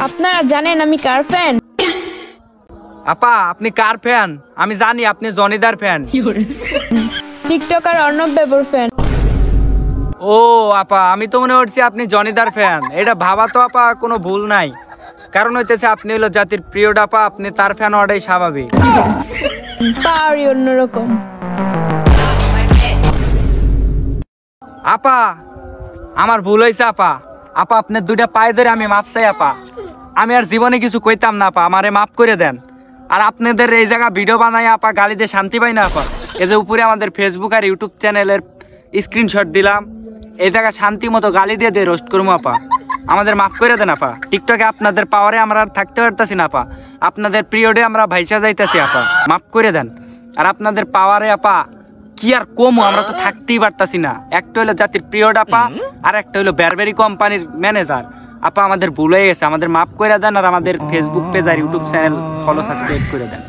আপনারা জানেন আমি কার ফ্যান? আপা আপনি কার ফ্যান? আমি জানি আপনি জনিদার ফ্যান। টিকটকার অর্ণব বেবর ফ্যান। ও আপা আমি তো মনে করছি আপনি জনিদার ফ্যান। এটা ভাবা তো আপা কোনো ভুল নাই, কারণ হইতেছে আপনি হলো জাতির প্রিয় ডাপা, আপনি তার ফ্যান হওয়াটাই স্বাভাবিক। পাওয়ারই অন্যরকম। আপা আমার ভুল হয়েছে আপা। আপা আপনার দুইটা পায়ে ধরে আমি মাপ চাই আপা। আমি আর জীবনে কিছু কইতাম না আপা, আমারে মাফ করে দেন। আর আপনাদের এই জায়গা ভিডিও বানাই আপা গালি দিয়ে শান্তি পাই না আপা। এই যে উপরে আমাদের ফেসবুক আর ইউটিউব চ্যানেলের স্ক্রিনশট দিলাম, এই জায়গা শান্তি মতো গালি দিয়ে দিয়ে রোস্ট করবো আপা। আমাদের মাফ করে দেন আপা। টিকটকে আপনাদের পাওয়ারে আমরা আর থাকতে পারতেছি না আপা, আপনাদের পিরিয়ডে আমরা ভাইসা যাইতেছি আপা, মাফ করে দেন। আর আপনাদের পাওয়ারে আপা কি আর কমু, আমরা তো থাকতেই পারতাছি না। একটা হইলো জাতির প্রিয় ডাপা, আর একটা হইলো ব্যারবেরি কোম্পানির ম্যানেজার। আপা আমাদের ভুল হয়ে গেছে, আমাদের মাফ করে দেন। আর আমাদের ফেসবুক পেজ আর ইউটিউব চ্যানেল ফলো সাবস্ক্রাইব করে দেন।